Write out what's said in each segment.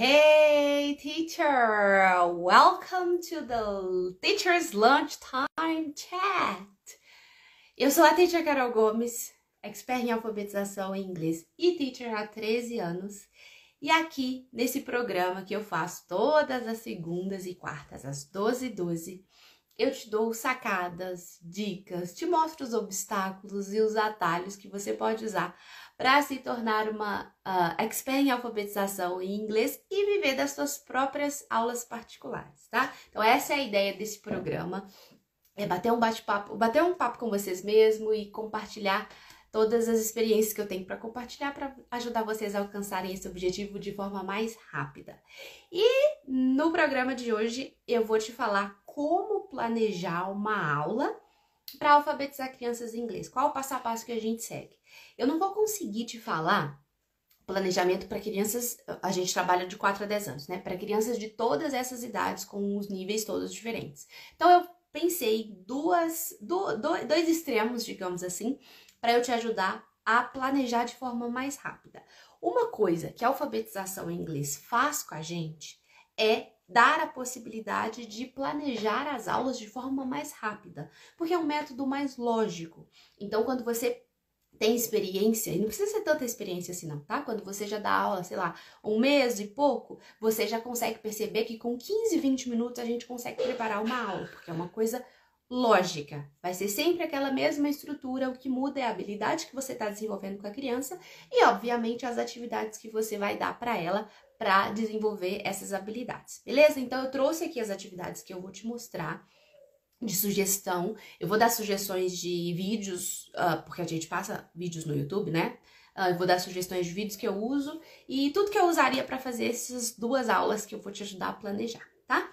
Hey teacher, welcome to the Teacher's Lunchtime Chat. Eu sou a teacher Carol Gomes, expert em alfabetização em inglês e teacher há 13 anos. E aqui, nesse programa que eu faço todas as segundas e quartas às 12h12, eu te dou sacadas, dicas, te mostro os obstáculos e os atalhos que você pode usar para se tornar uma expert em alfabetização em inglês e viver das suas próprias aulas particulares, tá? Então essa é a ideia desse programa, é bater um bate-papo, bater um papo com vocês mesmo e compartilhar todas as experiências que eu tenho para compartilhar para ajudar vocês a alcançarem esse objetivo de forma mais rápida. E no programa de hoje eu vou te falar como planejar uma aula para alfabetizar crianças em inglês. Qual o passo a passo que a gente segue? Eu não vou conseguir te falar planejamento para crianças, a gente trabalha de 4 a 10 anos, né? Para crianças de todas essas idades, com os níveis todos diferentes. Então eu pensei dois extremos, digamos assim, para eu te ajudar a planejar de forma mais rápida. Uma coisa que a alfabetização em inglês faz com a gente é dar a possibilidade de planejar as aulas de forma mais rápida, porque é um método mais lógico. Então, quando você tem experiência, e não precisa ser tanta experiência assim não, tá? Quando você já dá aula, sei lá, um mês e pouco, você já consegue perceber que com 15, 20 minutos a gente consegue preparar uma aula, porque é uma coisa lógica. Vai ser sempre aquela mesma estrutura, o que muda é a habilidade que você está desenvolvendo com a criança e, obviamente, as atividades que você vai dar para ela para desenvolver essas habilidades, beleza? Então, eu trouxe aqui as atividades que eu vou te mostrar de sugestão. Eu vou dar sugestões de vídeos, porque a gente passa vídeos no YouTube, né? Eu vou dar sugestões de vídeos que eu uso e tudo que eu usaria para fazer essas duas aulas que eu vou te ajudar a planejar, tá?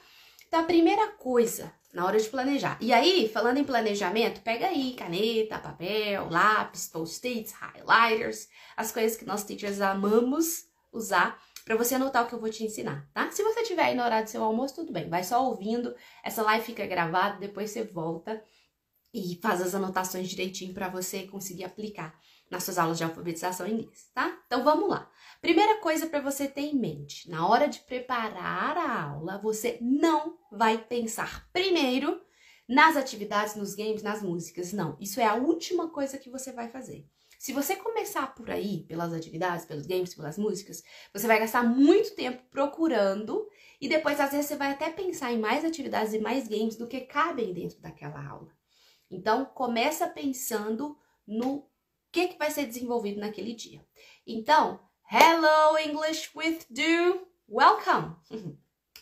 Então, a primeira coisa, na hora de planejar. E aí, falando em planejamento, pega aí caneta, papel, lápis, post-its, highlighters, as coisas que nós teachers amamos usar para você anotar o que eu vou te ensinar, tá? Se você estiver aí na hora do seu almoço, tudo bem. Vai só ouvindo, essa live fica gravada, depois você volta e faz as anotações direitinho para você conseguir aplicar nas suas aulas de alfabetização em inglês, tá? Então, vamos lá. Primeira coisa para você ter em mente, na hora de preparar a aula, você não vai pensar primeiro nas atividades, nos games, nas músicas. Não, isso é a última coisa que você vai fazer. Se você começar por aí, pelas atividades, pelos games, pelas músicas, você vai gastar muito tempo procurando e depois, às vezes, você vai até pensar em mais atividades e mais games do que cabem dentro daquela aula. Então, começa pensando no que vai ser desenvolvido naquele dia. Então, hello English with Do, welcome!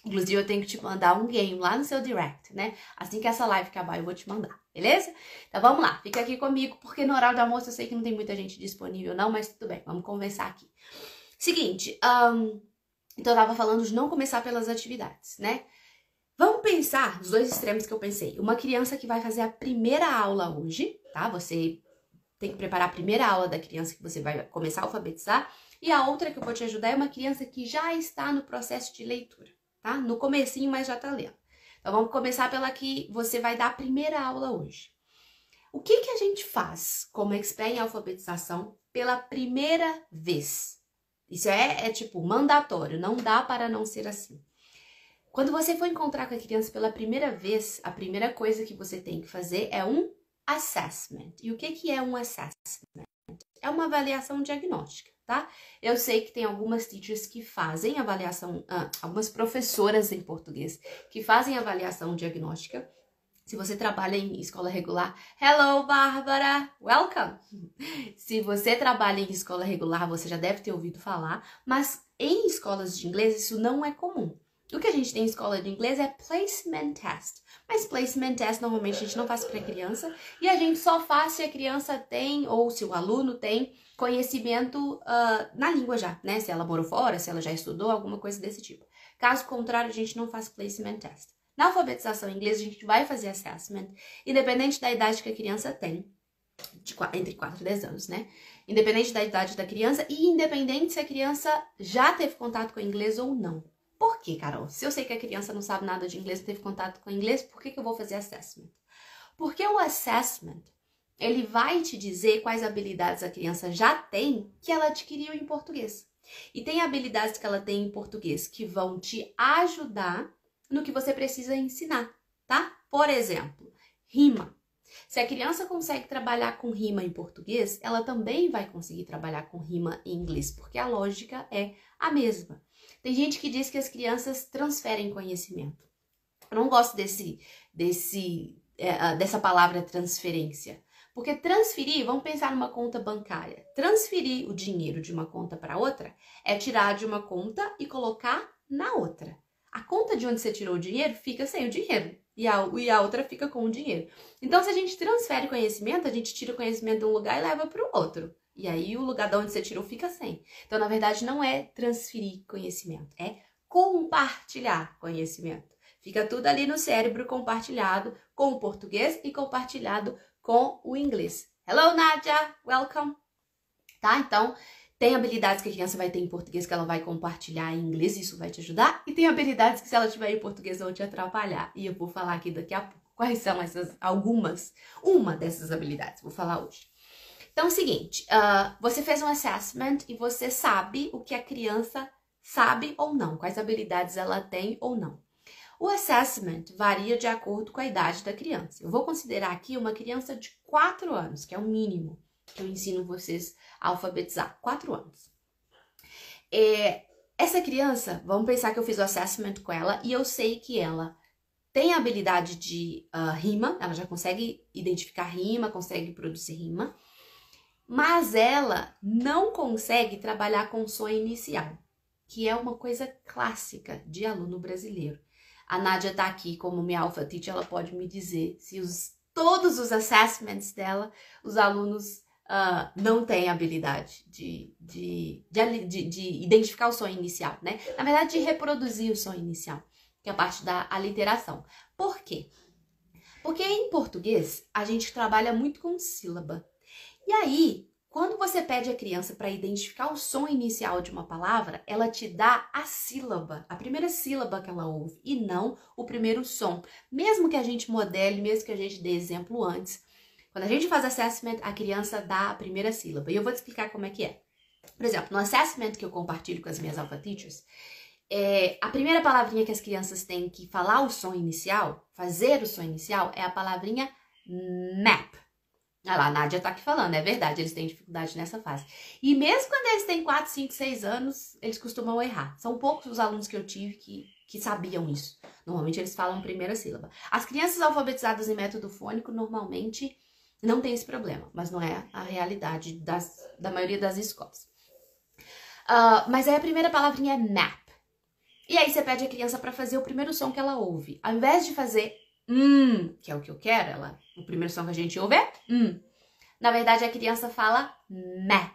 Inclusive, eu tenho que te mandar um game lá no seu direct, né? Assim que essa live acabar, eu vou te mandar, beleza? Então, vamos lá. Fica aqui comigo, porque no horário do almoço eu sei que não tem muita gente disponível não, mas tudo bem, vamos conversar aqui. Seguinte, então eu tava falando de não começar pelas atividades, né? Vamos pensar nos dois extremos que eu pensei. Uma criança que vai fazer a primeira aula hoje, tá? Você tem que preparar a primeira aula da criança que você vai começar a alfabetizar. E a outra que eu vou te ajudar é uma criança que já está no processo de leitura, tá? No comecinho, mas já tá lendo. Então, vamos começar pela que você vai dar a primeira aula hoje. O que a gente faz como expert em alfabetização pela primeira vez? Isso é tipo mandatório, não dá para não ser assim. Quando você for encontrar com a criança pela primeira vez, a primeira coisa que você tem que fazer é um assessment. E o que é um assessment? É uma avaliação diagnóstica, tá? Eu sei que tem algumas teachers que fazem avaliação, algumas professoras em português que fazem avaliação diagnóstica. Se você trabalha em escola regular, hello, Bárbara, welcome! Se você trabalha em escola regular, você já deve ter ouvido falar, mas em escolas de inglês isso não é comum. O que a gente tem em escola de inglês é placement test. Mas placement test normalmente a gente não faz para criança e a gente só faz se a criança tem ou se o aluno tem conhecimento na língua já, né? Se ela morou fora, se ela já estudou, alguma coisa desse tipo. Caso contrário, a gente não faz placement test. Na alfabetização em inglês, a gente vai fazer assessment, independente da idade que a criança tem, entre 4 e 10 anos, né? Independente da idade da criança e independente se a criança já teve contato com o inglês ou não. Por quê, Carol? Se eu sei que a criança não sabe nada de inglês, não teve contato com o inglês, por que eu vou fazer assessment? Porque o assessment, ele vai te dizer quais habilidades a criança já tem que ela adquiriu em português. E tem habilidades que ela tem em português que vão te ajudar no que você precisa ensinar, tá? Por exemplo, rima. Se a criança consegue trabalhar com rima em português, ela também vai conseguir trabalhar com rima em inglês, porque a lógica é a mesma. Tem gente que diz que as crianças transferem conhecimento. Eu não gosto dessa palavra transferência. Porque transferir, vamos pensar numa conta bancária. Transferir o dinheiro de uma conta para outra é tirar de uma conta e colocar na outra. A conta de onde você tirou o dinheiro fica sem o dinheiro e a outra fica com o dinheiro. Então, se a gente transfere conhecimento, a gente tira o conhecimento de um lugar e leva para o outro. E aí, o lugar de onde você tirou fica sem. Então, na verdade, não é transferir conhecimento, é compartilhar conhecimento. Fica tudo ali no cérebro compartilhado com o português e compartilhado com o inglês. Hello, Nadia! Welcome! Tá? Então, tem habilidades que a criança vai ter em português que ela vai compartilhar em inglês, isso vai te ajudar. E tem habilidades que se ela tiver em português vão te atrapalhar. E eu vou falar aqui daqui a pouco quais são uma dessas habilidades. Vou falar hoje. Então é o seguinte, você fez um assessment e você sabe o que a criança sabe ou não, quais habilidades ela tem ou não. O assessment varia de acordo com a idade da criança. Eu vou considerar aqui uma criança de 4 anos, que é o mínimo que eu ensino vocês a alfabetizar. 4 anos. Essa criança, vamos pensar que eu fiz o assessment com ela e eu sei que ela tem a habilidade de rima, ela já consegue identificar rima, consegue produzir rima, mas ela não consegue trabalhar com som inicial, que é uma coisa clássica de aluno brasileiro. A Nádia tá aqui como minha alpha teacher, ela pode me dizer se todos os assessments dela, os alunos não têm habilidade de identificar o som inicial, né? Na verdade, de reproduzir o som inicial, que é a parte da aliteração. Por quê? Porque em português, a gente trabalha muito com sílaba. E aí, quando você pede à criança para identificar o som inicial de uma palavra, ela te dá a sílaba, a primeira sílaba que ela ouve, e não o primeiro som. Mesmo que a gente modele, mesmo que a gente dê exemplo antes, quando a gente faz assessment, a criança dá a primeira sílaba. E eu vou te explicar como é que é. Por exemplo, no assessment que eu compartilho com as minhas alpha teachers, a primeira palavrinha que as crianças têm que falar o som inicial, fazer o som inicial, é a palavrinha map. Olha lá, a Nádia tá aqui falando, é verdade, eles têm dificuldade nessa fase. E mesmo quando eles têm 4, 5, 6 anos, eles costumam errar. São poucos os alunos que eu tive que sabiam isso. Normalmente eles falam a primeira sílaba. As crianças alfabetizadas em método fônico, normalmente, não tem esse problema, mas não é a realidade da maioria das escolas. Mas aí a primeira palavrinha é map. E aí você pede a criança para fazer o primeiro som que ela ouve. Ao invés de fazer que é o que eu quero, o primeiro som que a gente ouve é Na verdade, a criança fala map.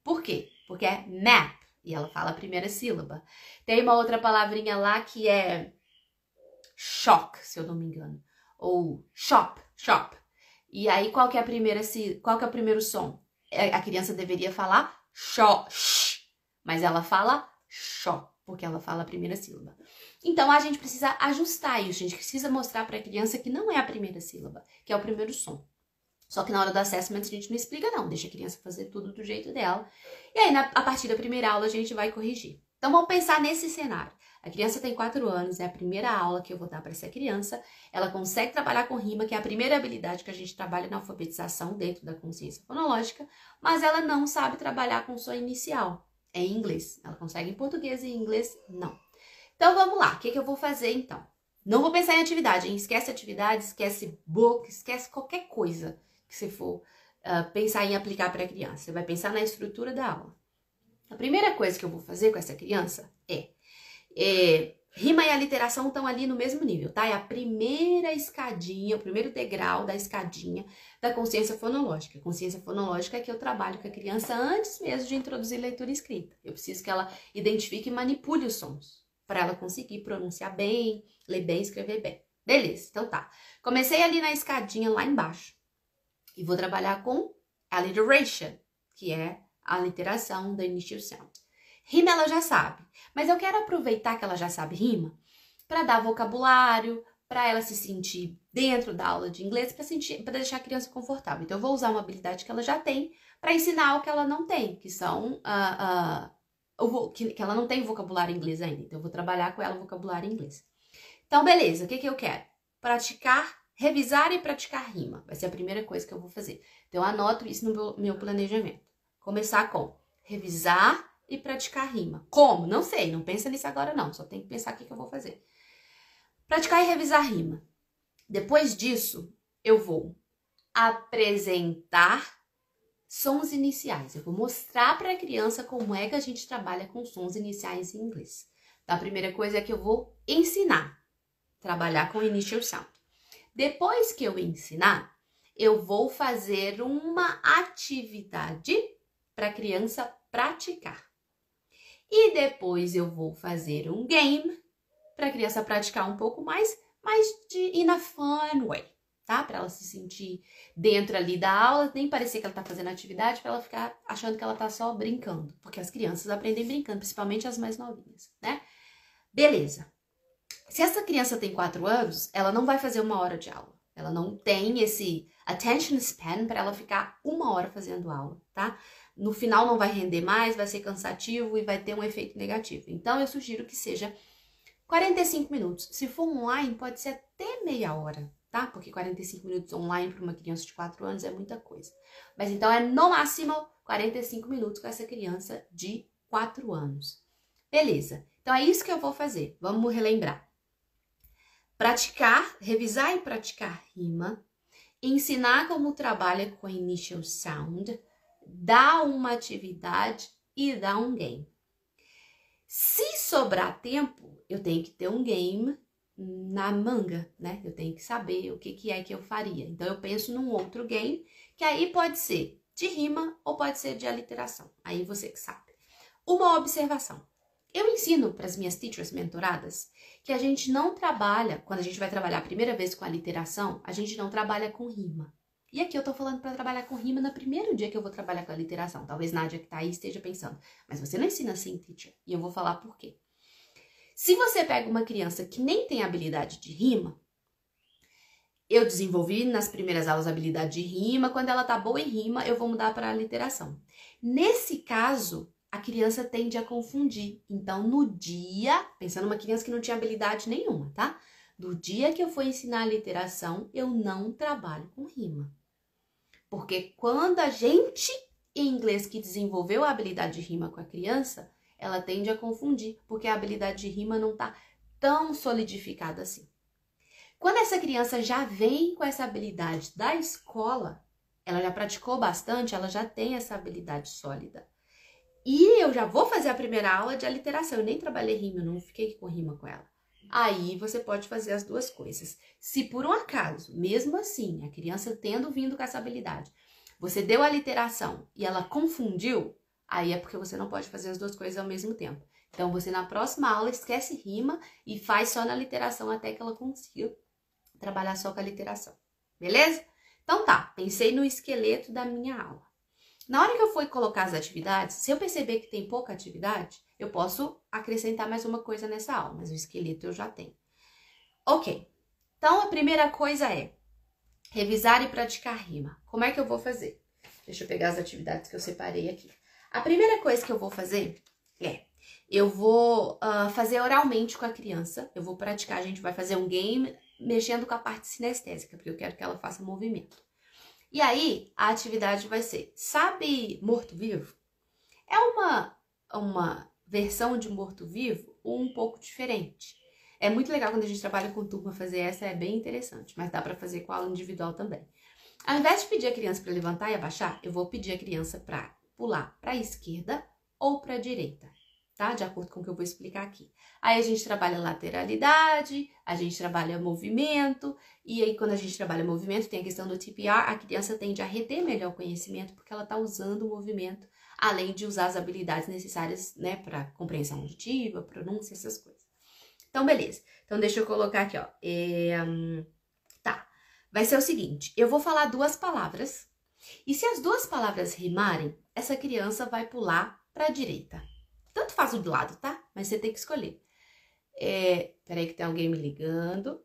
Por quê? Porque é map. E ela fala a primeira sílaba. Tem uma outra palavrinha lá que é shock, se eu não me engano. Ou shop. E aí, qual que é o primeiro som? A criança deveria falar sh, mas ela fala shop, porque ela fala a primeira sílaba. Então, a gente precisa ajustar isso. A gente precisa mostrar para a criança que não é a primeira sílaba, que é o primeiro som. Só que na hora do assessment a gente não explica não, deixa a criança fazer tudo do jeito dela. E aí, a partir da primeira aula, a gente vai corrigir. Então, vamos pensar nesse cenário. A criança tem 4 anos, é a primeira aula que eu vou dar para essa criança. Ela consegue trabalhar com rima, que é a primeira habilidade que a gente trabalha na alfabetização dentro da consciência fonológica, mas ela não sabe trabalhar com som inicial, é em inglês. Ela consegue em português e em inglês, não. Então, vamos lá. O que eu vou fazer, então? Não vou pensar em atividade, hein? Esquece atividade, esquece book, esquece qualquer coisa que você for pensar em aplicar para a criança. Você vai pensar na estrutura da aula. A primeira coisa que eu vou fazer com essa criança rima e aliteração estão ali no mesmo nível, tá? É a primeira escadinha, o primeiro degrau da escadinha da consciência fonológica. A consciência fonológica é que eu trabalho com a criança antes mesmo de introduzir leitura e escrita. Eu preciso que ela identifique e manipule os sons, para ela conseguir pronunciar bem, ler bem, escrever bem. Beleza, então tá. Comecei ali na escadinha lá embaixo. E vou trabalhar com alliteration, que é a literação da initial sound. Rima ela já sabe, mas eu quero aproveitar que ela já sabe rima para dar vocabulário, para ela se sentir dentro da aula de inglês, para deixar a criança confortável. Então eu vou usar uma habilidade que ela já tem para ensinar o que ela não tem, que são que ela não tem vocabulário inglês ainda, então eu vou trabalhar com ela o vocabulário inglês. Então, beleza, o que eu quero? Praticar, revisar e praticar rima. Vai ser a primeira coisa que eu vou fazer. Então, eu anoto isso no meu planejamento. Começar com revisar e praticar rima. Como? Não sei, não pensa nisso agora não, só tem que pensar o que eu vou fazer. Praticar e revisar rima. Depois disso, eu vou apresentar sons iniciais. Eu vou mostrar para a criança como é que a gente trabalha com sons iniciais em inglês. Então, a primeira coisa é que eu vou ensinar, trabalhar com initial sound. Depois que eu ensinar, eu vou fazer uma atividade para a criança praticar. E depois eu vou fazer um game para a criança praticar um pouco mais, mas in a fun way, tá? Para ela se sentir dentro ali da aula, nem parecer que ela tá fazendo atividade, para ela ficar achando que ela tá só brincando, porque as crianças aprendem brincando, principalmente as mais novinhas, né? Beleza. Se essa criança tem 4 anos, ela não vai fazer 1 hora de aula. Ela não tem esse attention span para ela ficar 1 hora fazendo aula, tá? No final não vai render mais, vai ser cansativo e vai ter um efeito negativo. Então, eu sugiro que seja 45 minutos. Se for online, pode ser até meia hora, tá? Porque 45 minutos online para uma criança de 4 anos é muita coisa. Mas então, é no máximo 45 minutos com essa criança de 4 anos. Beleza. Então, é isso que eu vou fazer. Vamos relembrar. Praticar, revisar e praticar rima, ensinar como trabalha com initial sound, dar uma atividade e dar um game. Se sobrar tempo, eu tenho que ter um game na manga, né? Eu tenho que saber o que é que eu faria. Então, eu penso num outro game, que aí pode ser de rima ou pode ser de aliteração. Aí você que sabe. Uma observação. Eu ensino para as minhas teachers mentoradas que a gente não trabalha, quando a gente vai trabalhar a primeira vez com a literação, a gente não trabalha com rima. E aqui eu tô falando para trabalhar com rima no primeiro dia que eu vou trabalhar com a literação. Talvez Nádia que tá aí esteja pensando, mas você não ensina assim, teacher. E eu vou falar por quê. Se você pega uma criança que nem tem habilidade de rima, eu desenvolvi nas primeiras aulas a habilidade de rima, quando ela tá boa em rima, eu vou mudar para a literação. Nesse caso, a criança tende a confundir. Então, no dia, pensando numa criança que não tinha habilidade nenhuma, tá? No dia que eu for ensinar a literação, eu não trabalho com rima. Porque quando a gente, em inglês, que desenvolveu a habilidade de rima com a criança, ela tende a confundir, porque a habilidade de rima não tá tão solidificada assim. Quando essa criança já vem com essa habilidade da escola, ela já praticou bastante, ela já tem essa habilidade sólida. E eu já vou fazer a primeira aula de aliteração. Eu nem trabalhei rima, eu não fiquei com rima com ela. Aí você pode fazer as duas coisas. Se por um acaso, mesmo assim, a criança tendo vindo com essa habilidade, você deu a literação e ela confundiu, aí é porque você não pode fazer as duas coisas ao mesmo tempo. Então você na próxima aula esquece rima e faz só na literação até que ela consiga trabalhar só com a literação. Beleza? Então tá, pensei no esqueleto da minha aula. Na hora que eu for colocar as atividades, se eu perceber que tem pouca atividade, eu posso acrescentar mais uma coisa nessa aula, mas o esqueleto eu já tenho. Ok, então a primeira coisa é revisar e praticar rima. Como é que eu vou fazer? Deixa eu pegar as atividades que eu separei aqui. A primeira coisa que eu vou fazer é, eu vou fazer oralmente com a criança, eu vou praticar, a gente vai fazer um game mexendo com a parte sinestésica, porque eu quero que ela faça movimento. E aí, a atividade vai ser, sabe morto-vivo? É uma versão de morto-vivo um pouco diferente. É muito legal quando a gente trabalha com turma fazer essa, é bem interessante, mas dá para fazer com aula individual também. Ao invés de pedir a criança para levantar e abaixar, eu vou pedir a criança para pular para a esquerda ou para a direita, tá? De acordo com o que eu vou explicar aqui. Aí a gente trabalha lateralidade, a gente trabalha movimento, e aí quando a gente trabalha movimento, tem a questão do TPR, a criança tende a reter melhor o conhecimento, porque ela está usando o movimento, além de usar as habilidades necessárias, né, para compreensão auditiva, pronúncia, essas coisas. Então, beleza. Então, deixa eu colocar aqui, ó. Tá. Vai ser o seguinte, eu vou falar 2 palavras, e se as 2 palavras rimarem, essa criança vai pular para a direita. Tanto faz o do lado, tá? Mas você tem que escolher. Peraí que tem alguém me ligando.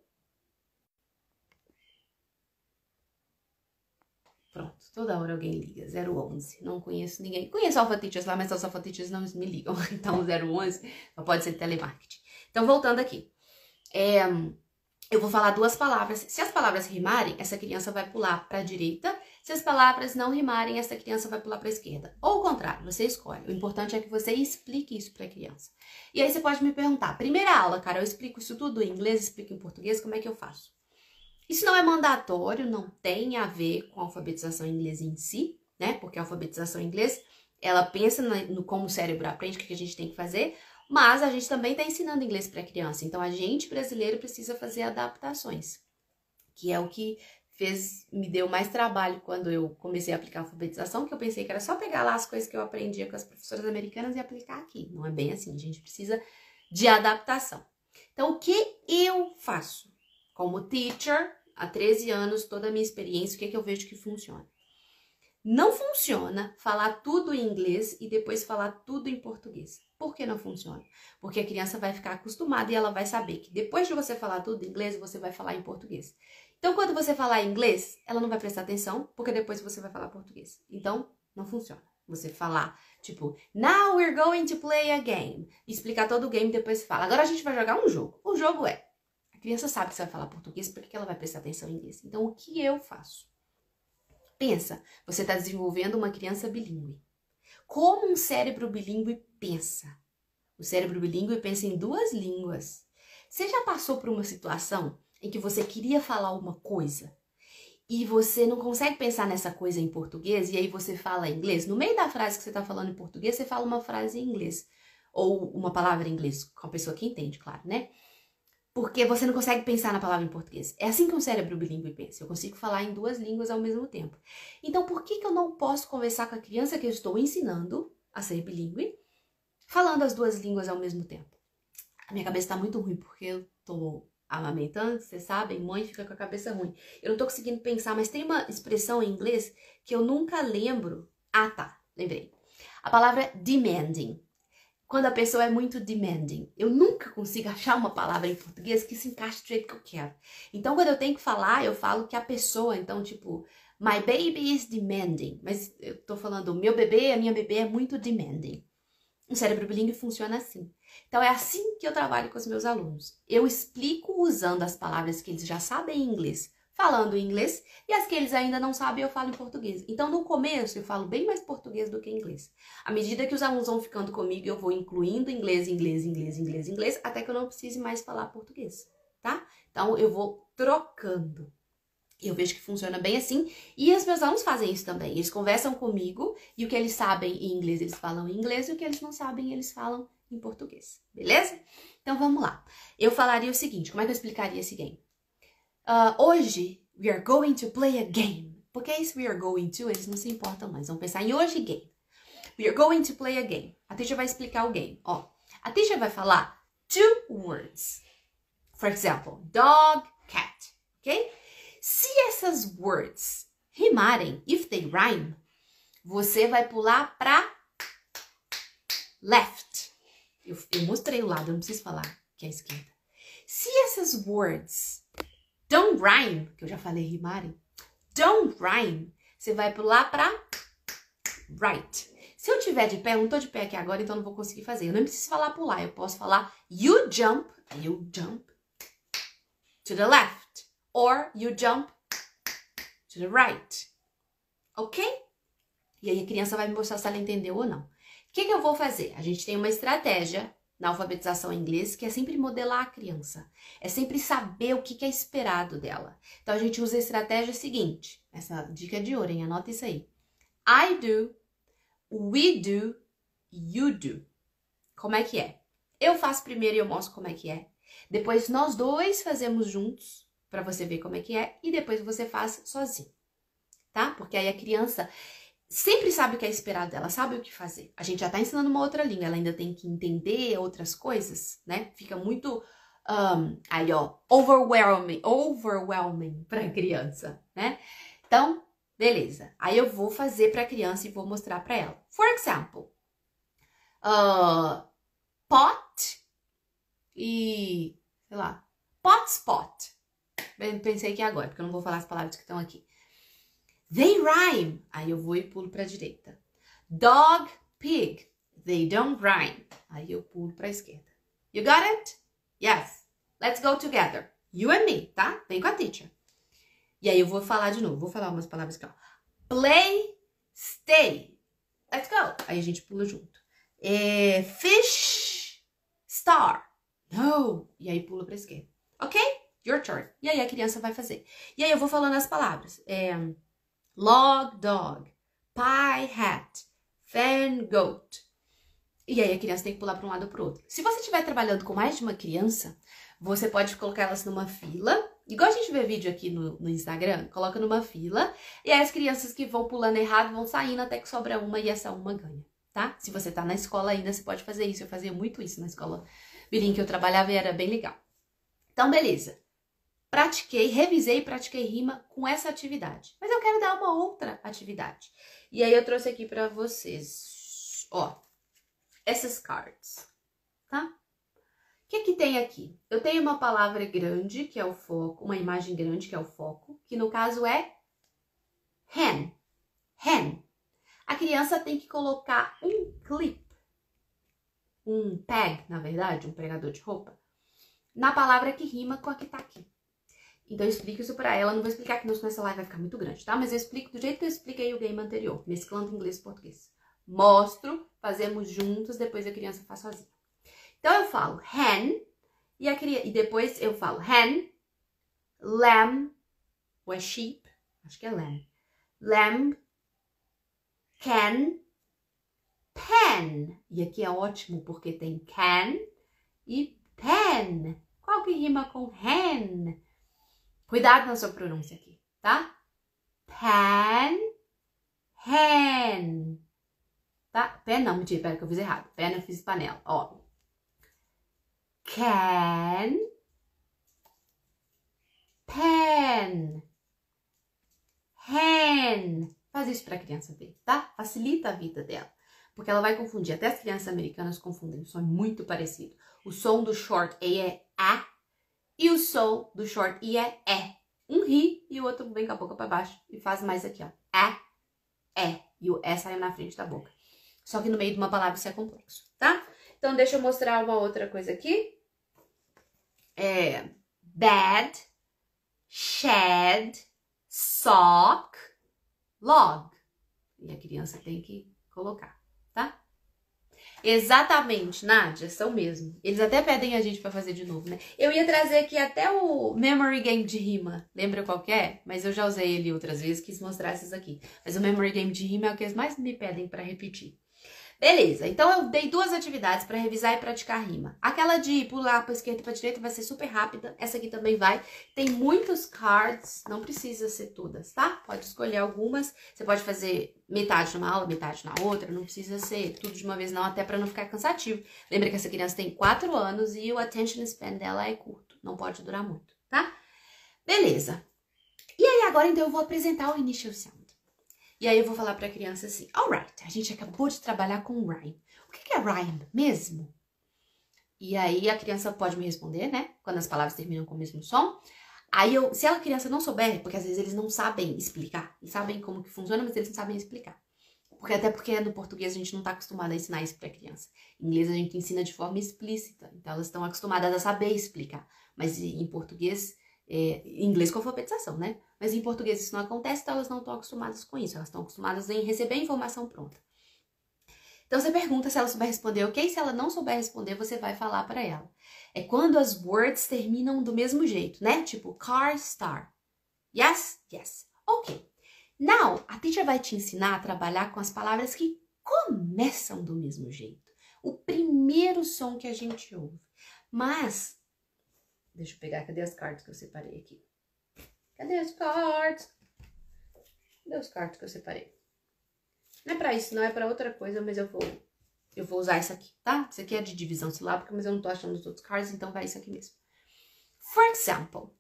Pronto, toda hora alguém liga, 011, não conheço ninguém. Conheço Alpha Teachers lá, mas os Alpha Teachers não me ligam, então 011 não pode ser telemarketing. Então, voltando aqui, eu vou falar duas palavras. Se as palavras rimarem, essa criança vai pular para a direita. Se as palavras não rimarem, essa criança vai pular para a esquerda. Ou o contrário, você escolhe. O importante é que você explique isso para a criança. E aí você pode me perguntar, primeira aula, cara, eu explico isso tudo em inglês, explico em português, como é que eu faço? Isso não é mandatório, não tem a ver com a alfabetização em inglês em si, né? Porque a alfabetização em inglês, ela pensa no como o cérebro aprende, o que a gente tem que fazer, mas a gente também está ensinando inglês para criança. Então, a gente, brasileiro, precisa fazer adaptações, que é o que me deu mais trabalho quando eu comecei a aplicar a alfabetização, que eu pensei que era só pegar lá as coisas que eu aprendia com as professoras americanas e aplicar aqui. Não é bem assim, a gente precisa de adaptação. Então, o que eu faço? Como teacher, há 13 anos, toda a minha experiência, o que é que eu vejo que funciona? Não funciona falar tudo em inglês e depois falar tudo em português. Por que não funciona? Porque a criança vai ficar acostumada e ela vai saber que depois de você falar tudo em inglês, você vai falar em português. Então, quando você falar em inglês, ela não vai prestar atenção, porque depois você vai falar português. Então, não funciona. Você falar, tipo, now we're going to play a game. Explicar todo o game e depois fala. Agora a gente vai jogar um jogo. O jogo é, a criança sabe que você vai falar português, porque ela vai prestar atenção em inglês. Então, o que eu faço? Pensa, você está desenvolvendo uma criança bilíngue. Como um cérebro bilíngue pensa? O cérebro bilíngue pensa em duas línguas. Você já passou por uma situação em que você queria falar uma coisa e você não consegue pensar nessa coisa em português e aí você fala em inglês? No meio da frase que você está falando em português, você fala uma frase em inglês. Ou uma palavra em inglês, com a pessoa que entende, claro, né? Porque você não consegue pensar na palavra em português. É assim que um cérebro bilíngue pensa. Eu consigo falar em duas línguas ao mesmo tempo. Então, por que eu não posso conversar com a criança que eu estou ensinando a ser bilíngue, falando as duas línguas ao mesmo tempo? A minha cabeça está muito ruim, porque eu estou amamentando, vocês sabem, mãe fica com a cabeça ruim. Eu não estou conseguindo pensar, mas tem uma expressão em inglês que eu nunca lembro. Ah, tá, lembrei. A palavra demanding. Quando a pessoa é muito demanding. Eu nunca consigo achar uma palavra em português que se encaixe do jeito que eu quero. Então, quando eu tenho que falar, eu falo que a pessoa, então, tipo, my baby is demanding. Mas eu tô falando, o meu bebê, a minha bebê é muito demanding. O cérebro bilíngue funciona assim. Então, é assim que eu trabalho com os meus alunos. Eu explico usando as palavras que eles já sabem em inglês, falando em inglês, e as que eles ainda não sabem, eu falo em português. Então, no começo, eu falo bem mais português do que inglês. À medida que os alunos vão ficando comigo, eu vou incluindo inglês, até que eu não precise mais falar português, tá? Então, eu vou trocando. Eu vejo que funciona bem assim, e os meus alunos fazem isso também. Eles conversam comigo, e o que eles sabem em inglês, eles falam em inglês, e o que eles não sabem, eles falam em português, beleza? Então, vamos lá. Eu falaria o seguinte, como é que eu explicaria esse game? Hoje, we are going to play a game. Porque esse we are going to, eles não se importam mais. Vão pensar em hoje game. We are going to play a game. A teacher vai explicar o game. Ó, a teacher vai falar two words. For example, dog, cat. Ok? Se essas words rimarem, if they rhyme, você vai pular para left. Eu mostrei o lado, eu não preciso falar que é a esquerda. Se essas words don't rhyme, que eu já falei rimarem, don't rhyme, você vai pular para right. Se eu tiver de pé, eu não tô de pé aqui agora, então não vou conseguir fazer. Eu não preciso falar pular, eu posso falar you jump to the left, or you jump to the right, ok? E aí a criança vai me mostrar se ela entendeu ou não. O que eu vou fazer? A gente tem uma estratégia na alfabetização em inglês, que é sempre modelar a criança. É sempre saber o que é esperado dela. Então, a gente usa a estratégia seguinte. Essa dica de ouro, hein? Anota isso aí. I do, we do, you do. Como é que é? Eu faço primeiro e eu mostro como é que é. Depois, nós dois fazemos juntos, para você ver como é que é. E depois você faz sozinho, tá? Porque aí a criança sempre sabe o que é esperado dela, sabe o que fazer. A gente já tá ensinando uma outra língua, ela ainda tem que entender outras coisas, né? Fica muito, aí ó, overwhelming pra criança, né? Então, beleza. Aí eu vou fazer pra criança e vou mostrar pra ela. For example, pot e, sei lá, pot spot. Pensei que agora, porque eu não vou falar as palavras que estão aqui. They rhyme. Aí eu vou e pulo para a direita. Dog, pig. They don't rhyme. Aí eu pulo para a esquerda. You got it? Yes. Let's go together. You and me, tá? Vem com a teacher. E aí eu vou falar de novo. Vou falar umas palavras aqui, ó. Play, stay. Let's go. Aí a gente pula junto. Fish, star. No. E aí pula para a esquerda. Ok? Your turn. E aí a criança vai fazer. E aí eu vou falando as palavras. Log, dog. Pie, hat. Fan, goat. E aí a criança tem que pular para um lado ou para o outro. Se você estiver trabalhando com mais de uma criança, você pode colocar elas numa fila. Igual a gente vê vídeo aqui no Instagram, coloca numa fila. E aí as crianças que vão pulando errado vão saindo até que sobra uma e essa uma ganha, tá? Se você tá na escola ainda, você pode fazer isso. Eu fazia muito isso na escola bilíngue que eu trabalhava e era bem legal. Então, beleza. Pratiquei, revisei e pratiquei rima com essa atividade. Mas eu quero dar uma outra atividade. E aí eu trouxe aqui pra vocês, ó, essas cards, tá? O que que tem aqui? Eu tenho uma palavra grande, que é o foco, uma imagem grande, que é o foco, que no caso é hen. Hen. A criança tem que colocar um clip, um tag, na verdade, um pregador de roupa, na palavra que rima com a que tá aqui. Então eu explico isso pra ela, não vou explicar aqui, nessa live vai ficar muito grande, tá? Mas eu explico do jeito que eu expliquei o game anterior, mesclando inglês e português. Mostro, fazemos juntos, depois a criança faz sozinha. Então eu falo hen, e depois eu falo hen, lamb, ou é sheep, acho que é lamb, lamb, can, pen. E aqui é ótimo porque tem can e pen. Qual que rima com hen? Cuidado na sua pronúncia aqui, tá? Pan, hen. Tá? Pen não, mentira, pera que eu fiz errado. Pen eu fiz panela, ó. Can, pen, hen. Faz isso pra criança ver, tá? Facilita a vida dela. Porque ela vai confundir. Até as crianças americanas confundem. O som é muito parecido. O som do short E é A. E o som do short I é E. Um ri e o outro vem com a boca pra baixo. E faz mais aqui, ó. E. E o E sai na frente da boca. Só que no meio de uma palavra isso é complexo, tá? Então deixa eu mostrar uma outra coisa aqui. Bed, shed, sock, log. E a criança tem que colocar, tá? Exatamente, Nádia, são mesmo. Eles até pedem a gente pra fazer de novo, né? Eu ia trazer aqui até o Memory Game de rima. Lembra qual que é? Mas eu já usei ele outras vezes, quis mostrar esses aqui. Mas o Memory Game de rima é o que eles mais me pedem pra repetir. Beleza, então eu dei duas atividades para revisar e praticar rima. Aquela de pular para esquerda e para direita vai ser super rápida, essa aqui também vai. Tem muitos cards, não precisa ser todas, tá? Pode escolher algumas, você pode fazer metade numa aula, metade na outra, não precisa ser tudo de uma vez não, até para não ficar cansativo. Lembra que essa criança tem 4 anos e o attention span dela é curto, não pode durar muito, tá? Beleza. E aí agora então eu vou apresentar o initial sound. E aí eu vou falar pra criança assim, alright, a gente acabou de trabalhar com rhyme. O que é rhyme mesmo? E aí a criança pode me responder, né? Quando as palavras terminam com o mesmo som. Aí se a criança não souber, porque às vezes eles não sabem explicar. Eles sabem como que funciona, mas eles não sabem explicar. Até porque no português a gente não tá acostumado a ensinar isso pra criança. Em inglês a gente ensina de forma explícita. Então elas estão acostumadas a saber explicar. Mas em português... em inglês com alfabetização, né? Mas em português isso não acontece, então elas não estão acostumadas com isso. Elas estão acostumadas em receber a informação pronta. Então você pergunta se ela souber responder ok. Se ela não souber responder, você vai falar para ela. É quando as words terminam do mesmo jeito, né? Tipo, car, star. Yes? Yes. Ok. Now, a teacher vai te ensinar a trabalhar com as palavras que começam do mesmo jeito. O primeiro som que a gente ouve. Mas... deixa eu pegar, cadê as cartas que eu separei aqui? Cadê as cartas? Cadê os cartas que eu separei? Não é pra isso, não é pra outra coisa, mas eu vou usar isso aqui, tá? Isso aqui é de divisão silábica, mas eu não tô achando os outros cards, então vai isso aqui mesmo. For example.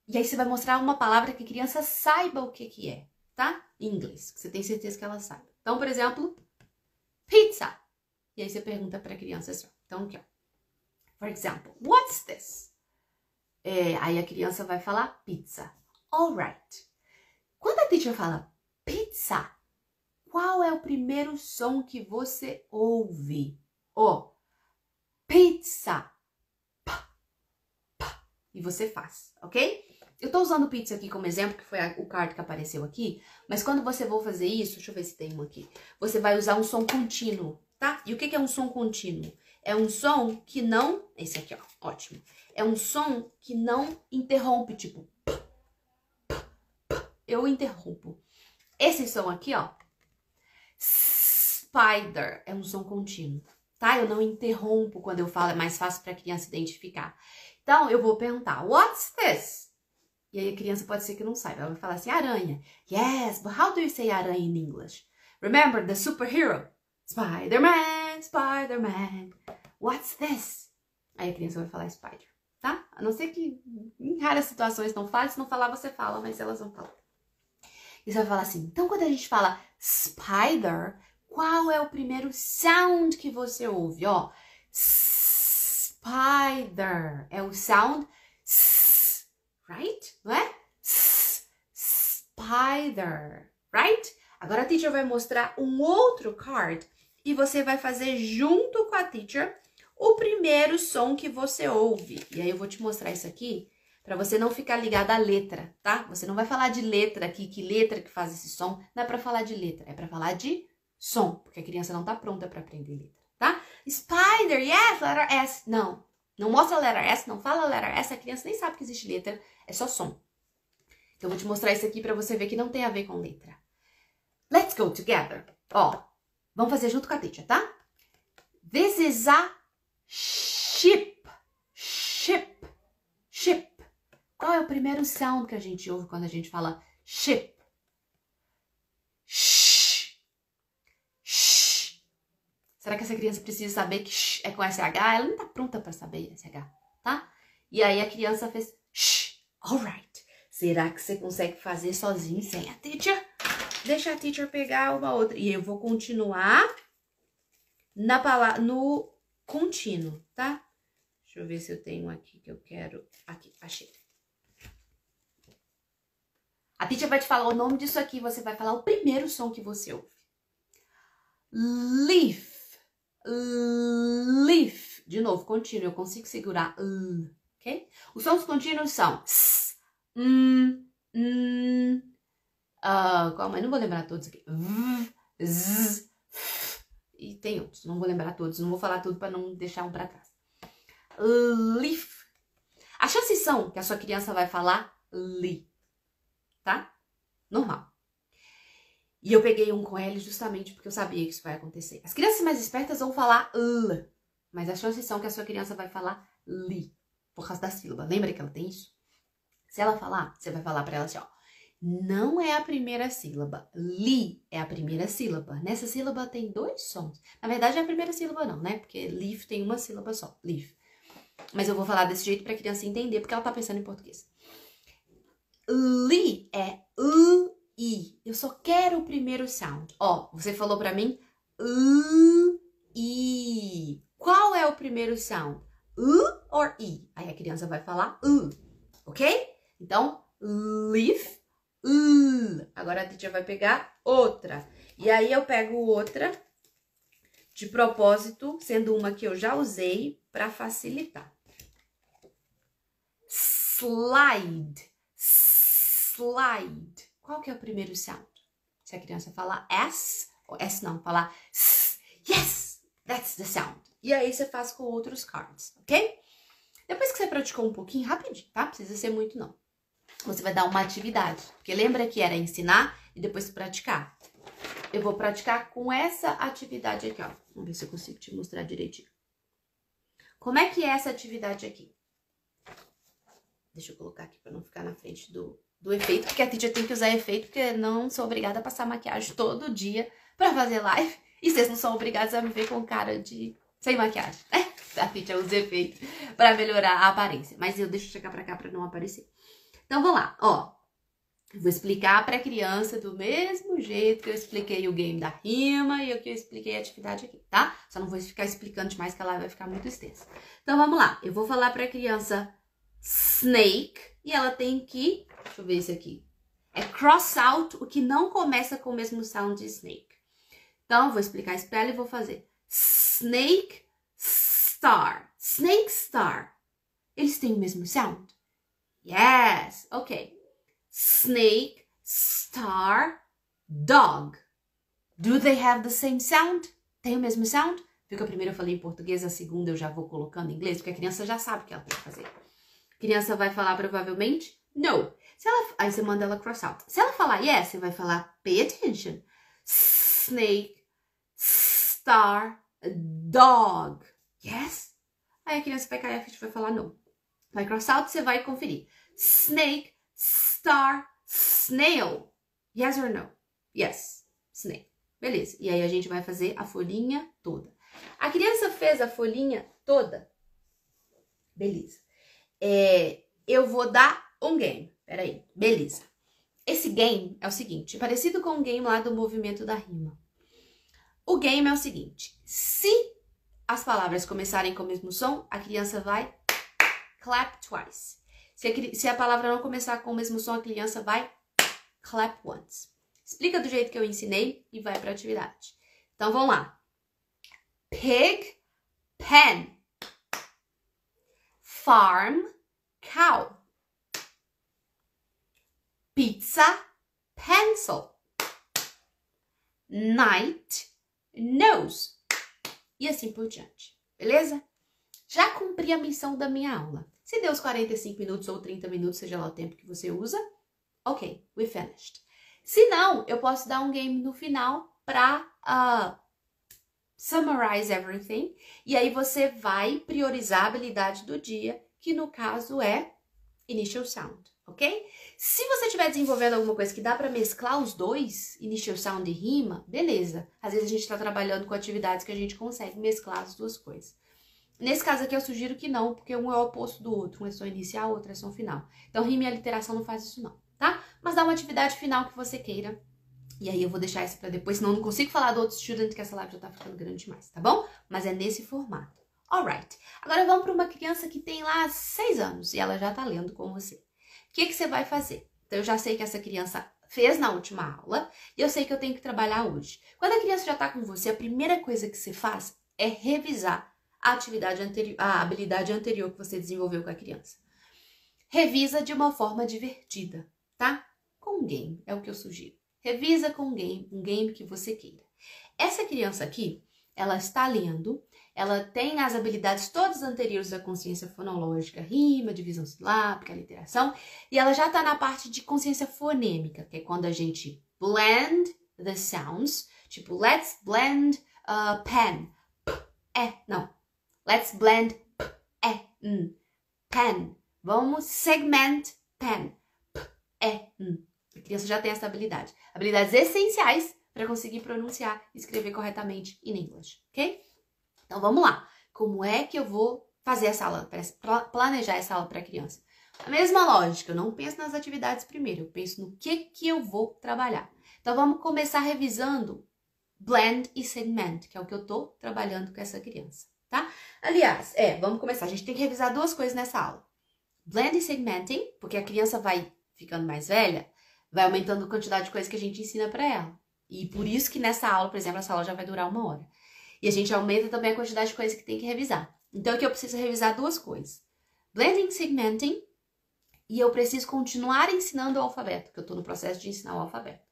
E aí você vai mostrar uma palavra que a criança saiba o que é, tá? Em inglês, que você tem certeza que ela saiba. Então, por exemplo, pizza. E aí você pergunta pra criança assim, então aqui, ó. For example, what's this? Aí a criança vai falar pizza. Alright. Quando a teacher fala Pizza. Qual é o primeiro som que você ouve? Ó, pizza. Pá, pá. E você faz, ok? Eu tô usando pizza aqui como exemplo, que foi o card que apareceu aqui. Mas quando você for fazer isso, deixa eu ver se tem um aqui. Você vai usar um som contínuo, tá? E o que é um som contínuo? É um som que não... Esse aqui, ó, ótimo. É um som que não interrompe, tipo... Eu interrompo. Esse som aqui, ó... Spider é um som contínuo, tá? Eu não interrompo quando eu falo, é mais fácil para a criança identificar. Então, eu vou perguntar, what's this? E aí a criança pode ser que não saiba. Ela vai falar assim, aranha. Yes, but how do you say aranha in English? Remember the superhero? Spider-Man, Spider-Man. What's this? Aí a criança vai falar spider, tá? A não ser que em raras situações não fale. Se não falar, você fala, mas elas vão falar. E você vai falar assim, então quando a gente fala spider, qual é o primeiro sound que você ouve? Ó, spider é o sound s, right? Não é? Spider, right? Agora a teacher vai mostrar um outro card e você vai fazer junto com a teacher o primeiro som que você ouve. E aí eu vou te mostrar isso aqui para você não ficar ligado à letra, tá? Você não vai falar de letra aqui, que letra que faz esse som. Não é para falar de letra, é para falar de som, porque a criança não tá pronta para aprender letra, tá? Spider, yes, letter S. Não, não mostra a letra S, não fala a letra S, a criança nem sabe que existe letra, é só som. Então eu vou te mostrar isso aqui para você ver que não tem a ver com letra. Let's go together. Ó, vamos fazer junto com a teacher, tá? This is a ship. Ship. Ship. Qual é o primeiro sound que a gente ouve quando a gente fala ship? Shh. Shh. Será que essa criança precisa saber que shh é com SH? Ela não tá pronta para saber SH, tá? E aí a criança fez shh. Alright. Será que você consegue fazer sozinho sem a teacher? Deixa a teacher pegar uma outra. E eu vou continuar na palavra, no contínuo, tá? Deixa eu ver se eu tenho aqui que eu quero. Aqui, achei. A teacher vai te falar o nome disso aqui, você vai falar o primeiro som que você ouve. Leaf. Leaf. De novo, contínuo, eu consigo segurar ok? Os sons contínuos são s, calma, eu não vou lembrar todos aqui. Z, e tem outros, não vou lembrar todos, não vou falar tudo para não deixar um para trás. Leaf. As chances são que a sua criança vai falar li, tá? Normal. E eu peguei um com L justamente porque eu sabia que isso vai acontecer. As crianças mais espertas vão falar l, mas as chances são que a sua criança vai falar li, por causa da sílaba. Lembra que ela tem isso? Se ela falar, você vai falar para ela assim, ó. Não é a primeira sílaba. Li é a primeira sílaba. Nessa sílaba tem dois sons. Na verdade, é a primeira sílaba não, né? Porque leaf tem uma sílaba só. Leaf. Mas eu vou falar desse jeito pra criança entender, porque ela tá pensando em português. Li é I. Eu só quero o primeiro sound. Ó, você falou pra mim I. Qual é o primeiro sound? Or I? Aí a criança vai falar ok? Então, leaf, agora a teacher vai pegar outra. E aí eu pego outra de propósito, sendo uma que eu já usei para facilitar. Slide. Slide. Qual que é o primeiro sound? Se a criança falar S, ou S não, falar S. Yes, that's the sound. E aí você faz com outros cards, ok? Depois que você praticou um pouquinho, rapidinho, tá? Não precisa ser muito, não. Você vai dar uma atividade. Porque lembra que era ensinar e depois praticar. Eu vou praticar com essa atividade aqui, ó. Vamos ver se eu consigo te mostrar direitinho. Como é que é essa atividade aqui? Deixa eu colocar aqui pra não ficar na frente do efeito. Porque a teacher tem que usar efeito, porque eu não sou obrigada a passar maquiagem todo dia pra fazer live. E vocês não são obrigados a me ver com cara de... sem maquiagem, né? A teacher usa efeito pra melhorar a aparência. Mas eu deixo chegar pra cá pra não aparecer. Então, vamos lá, ó. Eu vou explicar pra criança do mesmo jeito que eu expliquei o game da rima e o que eu expliquei a atividade aqui, tá? Só não vou ficar explicando demais que ela vai ficar muito extensa. Então, vamos lá. Eu vou falar pra criança snake e ela tem que... Deixa eu ver isso aqui. É cross out o que não começa com o mesmo sound de snake. Então, eu vou explicar isso pra ela e vou fazer. Snake, star. Snake, star. Eles têm o mesmo sound? Yes. Ok. Snake, star, dog. Do they have the same sound? Tem o mesmo sound? Viu que a primeira eu falei em português, a segunda eu já vou colocando em inglês, porque a criança já sabe o que ela tem que fazer. A criança vai falar provavelmente no. Aí você manda ela cross out. Se ela falar yes, você vai falar pay attention. Snake, star, dog. Yes? Aí a criança vai cair a ficha e vai falar no. Vai cross out, você vai conferir. Snake, star, snail. Yes or no? Yes. Snake. Beleza. E aí a gente vai fazer a folhinha toda. A criança fez a folhinha toda? Beleza. Eu vou dar um game. Peraí. Beleza. Esse game é o seguinte, parecido com o game lá do movimento da rima. O game é o seguinte, se as palavras começarem com o mesmo som, a criança vai clap twice. Se a palavra não começar com o mesmo som, a criança vai clap once. Explica do jeito que eu ensinei e vai para a atividade. Então, vamos lá. Pig, pen. Farm, cow. Pizza, pencil. Night, nose. E assim por diante. Beleza? Já cumpri a missão da minha aula. Se deu os 45 minutos ou 30 minutos, seja lá o tempo que você usa, ok, we finished. Se não, eu posso dar um game no final para summarize everything. E aí você vai priorizar a habilidade do dia, que no caso é initial sound, ok? Se você estiver desenvolvendo alguma coisa que dá para mesclar os dois, initial sound e rima, beleza. Às vezes a gente está trabalhando com atividades que a gente consegue mesclar as duas coisas. Nesse caso aqui eu sugiro que não, porque um é o oposto do outro. Um é som inicial, o outro é som final. Então rima e aliteração não faz isso não, tá? Mas dá uma atividade final que você queira. E aí eu vou deixar isso pra depois, senão eu não consigo falar do outro student, que essa live já tá ficando grande demais, tá bom? Mas é nesse formato. Alright. Agora vamos para uma criança que tem lá 6 anos e ela já tá lendo com você. O que você vai fazer? Então eu já sei que essa criança fez na última aula e eu sei que eu tenho que trabalhar hoje. Quando a criança já tá com você, a primeira coisa que você faz é revisar a atividade anterior, a habilidade anterior que você desenvolveu com a criança. Revisa de uma forma divertida, tá? Com um game, é o que eu sugiro. Revisa com um game que você queira. Essa criança aqui, ela está lendo, ela tem as habilidades todas anteriores da consciência fonológica, rima, divisão silábica, aliteração, e ela já está na parte de consciência fonêmica, que é quando a gente blend the sounds, tipo, let's blend pen, não. Let's blend pen. Vamos segment pen, A criança já tem essa habilidade. Habilidades essenciais para conseguir pronunciar e escrever corretamente em inglês, ok? Então vamos lá. Como é que eu vou fazer essa aula, planejar essa aula para a criança? A mesma lógica, eu não penso nas atividades primeiro, eu penso no que eu vou trabalhar. Então vamos começar revisando blend e segment, que é o que eu tô trabalhando com essa criança, tá? Aliás, vamos começar. A gente tem que revisar duas coisas nessa aula. Blend e segmenting, porque a criança vai ficando mais velha, vai aumentando a quantidade de coisas que a gente ensina para ela. E por isso que nessa aula, por exemplo, essa aula já vai durar 1 hora. E a gente aumenta também a quantidade de coisas que tem que revisar. Então aqui eu preciso revisar duas coisas. Blending, segmenting, e eu preciso continuar ensinando o alfabeto, que eu estou no processo de ensinar o alfabeto.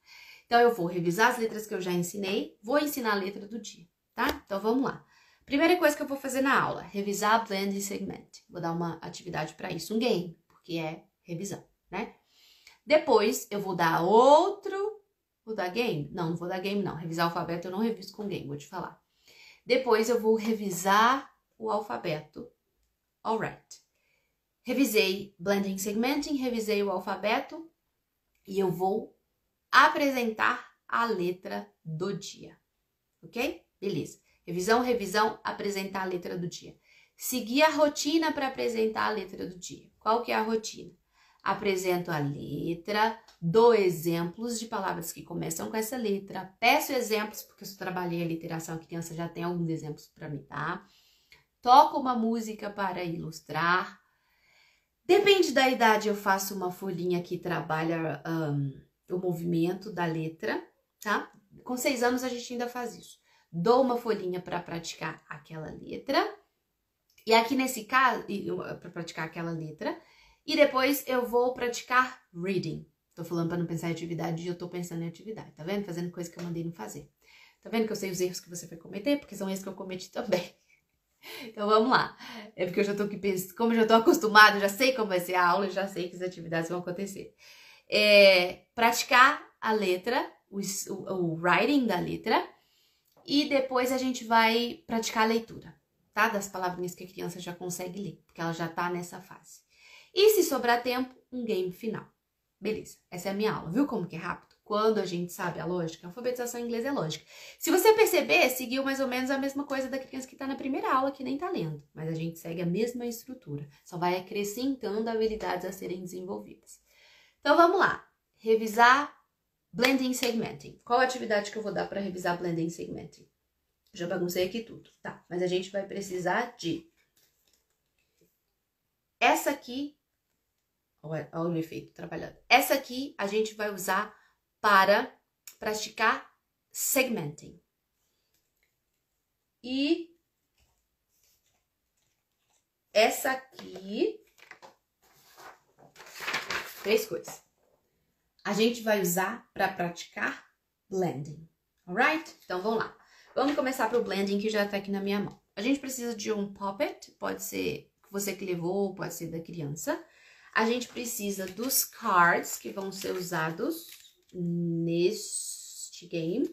Então eu vou revisar as letras que eu já ensinei, vou ensinar a letra do dia, tá? Então vamos lá. Primeira coisa que eu vou fazer na aula, revisar blend e segment. Vou dar uma atividade para isso, um game, porque é revisão, né? Depois eu vou dar vou dar game? Não vou dar game não, revisar o alfabeto eu não reviso com game, vou te falar. Depois eu vou revisar o alfabeto, alright. Revisei blending, segmenting, revisei o alfabeto e eu vou apresentar a letra do dia, ok? Beleza. Revisão, apresentar a letra do dia. Seguir a rotina para apresentar a letra do dia. Qual que é a rotina? Apresento a letra, dou exemplos de palavras que começam com essa letra, peço exemplos, porque eu trabalhei a literação, a criança já tem alguns exemplos para me dar, toco uma música para ilustrar. Depende da idade, eu faço uma folhinha que trabalha o movimento da letra, tá? Com 6 anos a gente ainda faz isso. Dou uma folhinha para praticar aquela letra. E aqui nesse caso, para praticar aquela letra. E depois eu vou praticar reading. Tô falando para não pensar em atividade e eu tô pensando em atividade, tá vendo? Fazendo coisa que eu mandei não fazer. Tá vendo que eu sei os erros que você vai cometer? Porque são erros que eu cometi também. Então vamos lá. É porque eu já tô aqui pensando, como eu já tô acostumada, já sei como vai ser a aula, já sei que as atividades vão acontecer. Praticar a letra, o writing da letra. E depois a gente vai praticar a leitura, tá? Das palavrinhas que a criança já consegue ler, porque ela já tá nessa fase. E se sobrar tempo, um game final. Beleza, essa é a minha aula. Viu como que é rápido? Quando a gente sabe a lógica, a alfabetização em inglês é lógica. Se você perceber, seguiu mais ou menos a mesma coisa da criança que tá na primeira aula, que nem tá lendo. Mas a gente segue a mesma estrutura. Só vai acrescentando habilidades a serem desenvolvidas. Então vamos lá. Revisar blending e segmenting. Qual a atividade que eu vou dar para revisar blending e segmenting? Já baguncei aqui tudo, tá? Mas a gente vai precisar de... Essa aqui... Olha o efeito trabalhando. Essa aqui a gente vai usar para praticar segmenting. E essa aqui... 3 coisas. A gente vai usar para praticar blending, alright? Então, vamos lá. Vamos começar pro blending, que já tá aqui na minha mão. A gente precisa de um puppet, pode ser você que levou, pode ser da criança. A gente precisa dos cards, que vão ser usados neste game.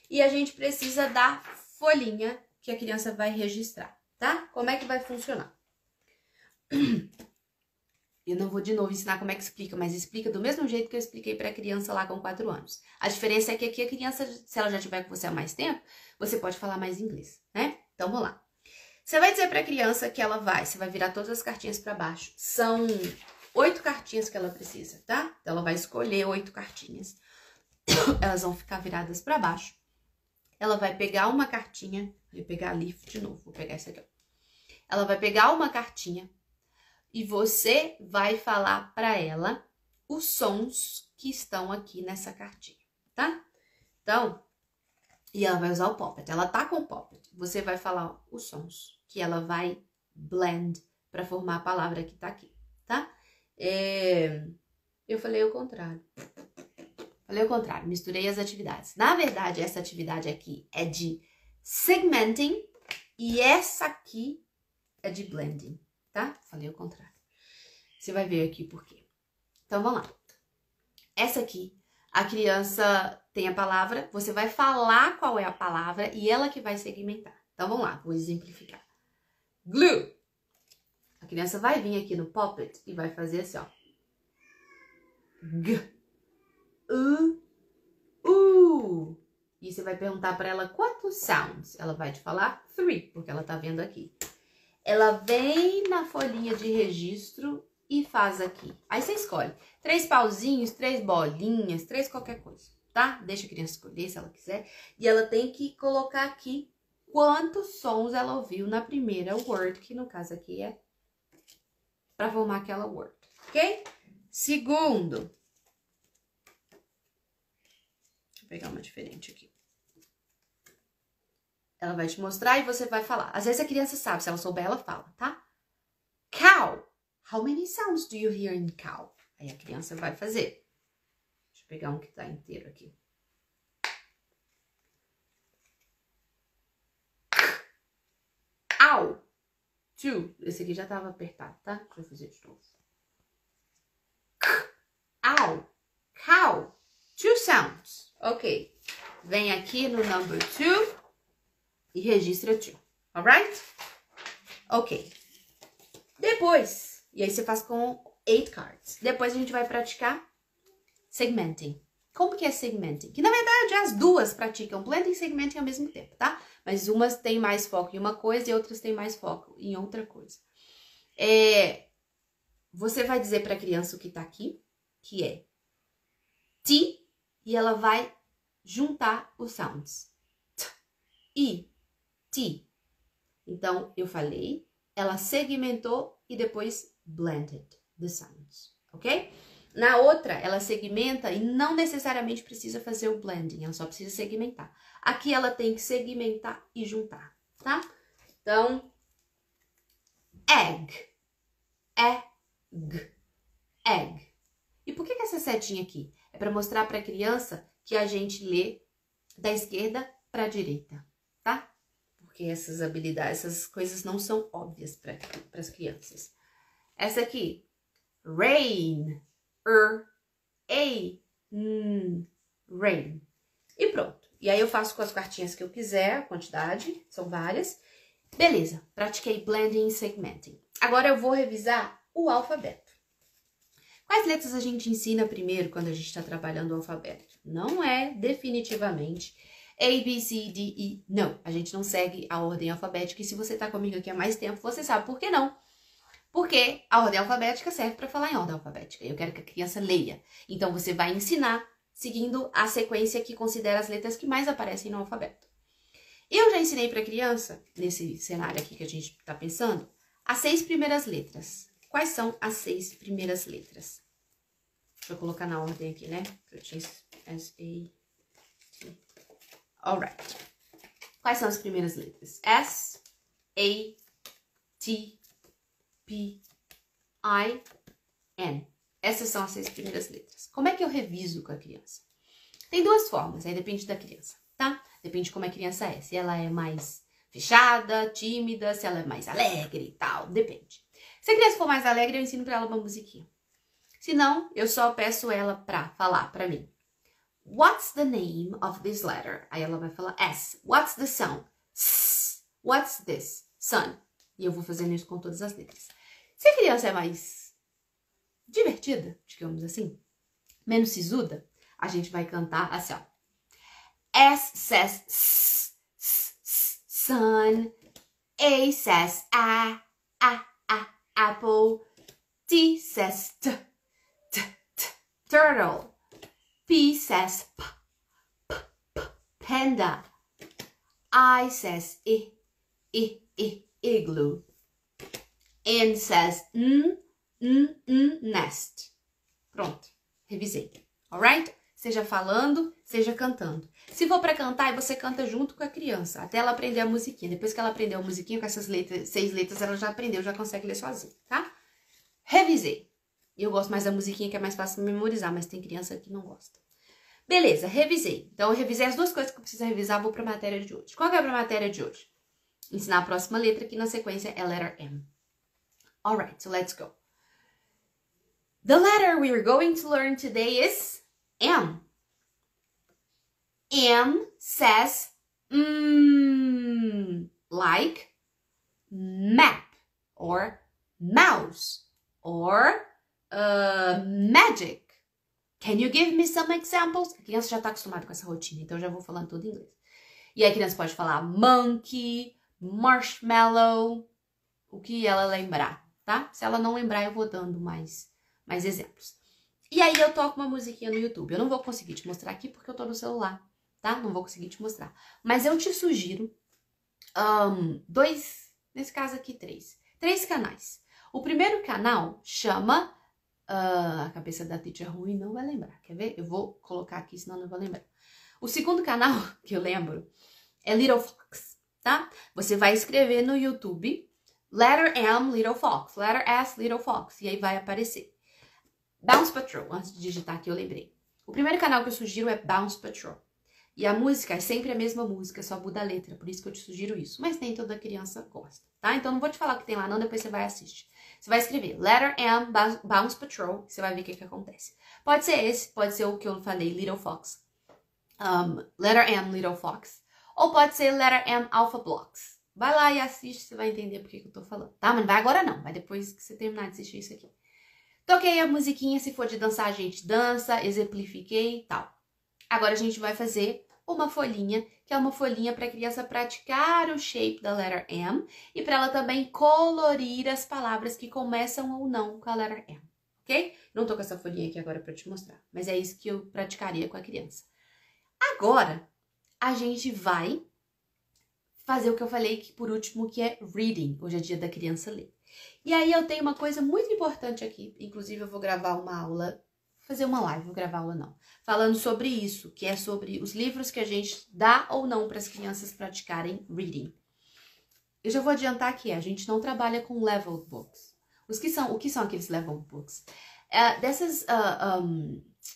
E a gente precisa da folhinha que a criança vai registrar, tá? Como é que vai funcionar? Eu não vou de novo ensinar como é que explica, mas explica do mesmo jeito que eu expliquei para a criança lá com 4 anos. A diferença é que aqui a criança, se ela já estiver com você há mais tempo, você pode falar mais inglês, né? Então, vamos lá. Você vai dizer para a criança que você vai virar todas as cartinhas para baixo. São 8 cartinhas que ela precisa, tá? Então, ela vai escolher 8 cartinhas. Elas vão ficar viradas para baixo. Ela vai pegar uma cartinha, vou pegar a leaf de novo, vou pegar essa aqui, ó. Ela vai pegar uma cartinha e você vai falar para ela os sons que estão aqui nessa cartinha, tá? Então, e ela vai usar o puppet. Ela tá com o puppet. Você vai falar os sons que ela vai blend para formar a palavra que tá aqui, tá? Eu falei o contrário. Falei o contrário, misturei as atividades. Na verdade, essa atividade aqui é de segmenting e essa aqui é de blending, tá? Falei o contrário. Você vai ver aqui por quê. Então, vamos lá. Essa aqui, a criança tem a palavra, você vai falar qual é a palavra e ela que vai segmentar. Então, vamos lá, vou exemplificar. Glue. A criança vai vir aqui no puppet e vai fazer assim, ó. G. E você vai perguntar para ela quantos sounds. Ela vai te falar 3, porque ela tá vendo aqui. Ela vem na folhinha de registro e faz aqui. Aí você escolhe 3 pauzinhos, 3 bolinhas, 3 qualquer coisa, tá? Deixa a criança escolher se ela quiser. E ela tem que colocar aqui quantos sons ela ouviu na primeira word, que no caso aqui é para formar aquela word, ok? Segundo. Deixa eu pegar uma diferente aqui. Ela vai te mostrar e você vai falar. Às vezes a criança sabe, se ela souber, ela fala, tá? Cow. How many sounds do you hear in cow? Aí a criança vai fazer. Deixa eu pegar um que tá inteiro aqui. Ow. 2. Esse aqui já tava apertado, tá? Deixa eu fazer de novo. Ow. Cow. 2 sounds. Ok. Vem aqui no number 2 e registra 2. Alright? Ok. Depois, e aí você faz com 8 cards. Depois a gente vai praticar segmenting. Como que é segmenting? Que na verdade as duas praticam blending e segmenting ao mesmo tempo, tá? Mas umas têm mais foco em uma coisa e outras têm mais foco em outra coisa. Você vai dizer para a criança o que tá aqui, que é T, e ela vai juntar os sounds. T, I, T. Então, eu falei, ela segmentou e depois blended the sounds, ok? Na outra, ela segmenta e não necessariamente precisa fazer o blending, ela só precisa segmentar. Aqui ela tem que segmentar e juntar, tá? Então, egg, egg. E por que essa setinha aqui? É para mostrar para a criança que a gente lê da esquerda para a direita, tá? Porque essas habilidades, essas coisas não são óbvias para as crianças. Essa aqui, rain, rain. E pronto. E aí eu faço com as cartinhas que eu quiser, a quantidade, são várias. Beleza, pratiquei blending e segmenting. Agora eu vou revisar o alfabeto. Quais letras a gente ensina primeiro quando a gente está trabalhando o alfabeto? Não é definitivamente A, B, C, D, E. Não, a gente não segue a ordem alfabética. E se você está comigo aqui há mais tempo, você sabe por que não. Porque a ordem alfabética serve para falar em ordem alfabética. Eu quero que a criança leia. Então, você vai ensinar seguindo a sequência que considera as letras que mais aparecem no alfabeto. Eu já ensinei para a criança, nesse cenário aqui que a gente está pensando, as 6 primeiras letras. Quais são as 6 primeiras letras? Deixa eu colocar na ordem aqui, né? Eu tinha S-A-T. Alright. Quais são as primeiras letras? S, A, T, P, I, N. Essas são as 6 primeiras letras. Como é que eu reviso com a criança? Tem 2 formas, aí depende da criança, tá? Depende de como a criança é. Se ela é mais fechada, tímida, se ela é mais alegre e tal, depende. Se a criança for mais alegre, eu ensino pra ela uma musiquinha. Se não, eu só peço ela pra falar pra mim. What's the name of this letter? Aí ela vai falar S. What's the sound? S. What's this? Sun. E eu vou fazendo isso com todas as letras. Se a criança é mais divertida, digamos assim, menos sisuda, a gente vai cantar assim, ó. S says S, S, S, sun. A says apple. T says T, T, T, turtle. P says P, P, P, panda. I says I, igloo. N says nest. Pronto, revisei. Alright? Seja falando, seja cantando. Se for para cantar, você canta junto com a criança, até ela aprender a musiquinha. Depois que ela aprendeu a musiquinha, com essas 6 letras, ela já aprendeu, já consegue ler sozinha, tá? Revisei. Eu gosto mais da musiquinha, que é mais fácil de memorizar, mas tem criança que não gosta. Beleza, revisei. Então, eu revisei as 2 coisas que eu preciso revisar, vou para a matéria de hoje. Qual que é a matéria de hoje? Ensinar a próxima letra, que na sequência é letter M. Alright, so let's go. The letter we are going to learn today is M. M says like map or mouse or magic. Can you give me some examples? A criança já está acostumada com essa rotina, então eu já vou falando tudo em inglês. E aí a criança pode falar monkey, marshmallow, o que ela lembrar, tá? Se ela não lembrar, eu vou dando mais exemplos. E aí eu toco uma musiquinha no YouTube. Eu não vou conseguir te mostrar aqui porque eu tô no celular, tá? Não vou conseguir te mostrar. Mas eu te sugiro 2, nesse caso aqui 3 canais. O primeiro canal chama... a cabeça da teacher ruim não vai lembrar, quer ver? Eu vou colocar aqui, senão não vou lembrar. O segundo canal que eu lembro é Little Fox, tá? Você vai escrever no YouTube letter M, Little Fox, letter S, Little Fox, e aí vai aparecer. Bounce Patrol, antes de digitar aqui eu lembrei. O primeiro canal que eu sugiro é Bounce Patrol. E a música é sempre a mesma música, só muda a letra, por isso que eu te sugiro isso. Mas nem toda criança gosta, tá? Então não vou te falar o que tem lá não, depois você vai assistir. Você vai escrever letter M, Bounce Patrol, você vai ver o que acontece. Pode ser esse, pode ser o que eu falei, Little Fox. Letter M, Little Fox. Ou pode ser letter M, Alpha Blocks. Vai lá e assiste, você vai entender por que eu tô falando, tá? Mas não vai agora não, vai depois que você terminar de assistir isso aqui. Toquei a musiquinha, se for de dançar, a gente dança, exemplifiquei e tal. Agora a gente vai fazer uma folhinha, que é uma folhinha para a criança praticar o shape da letter M e para ela também colorir as palavras que começam ou não com a letter M, ok? Não tô com essa folhinha aqui agora para te mostrar, mas é isso que eu praticaria com a criança. Agora, a gente vai fazer o que eu falei que por último, que é reading. Hoje é dia da criança ler. E aí eu tenho uma coisa muito importante aqui, inclusive eu vou gravar uma aula fazer uma live, vou gravar aula não, falando sobre isso, que é sobre os livros que a gente dá ou não para as crianças praticarem reading. Eu já vou adiantar aqui, a gente não trabalha com level books. O que são aqueles level books? Dessas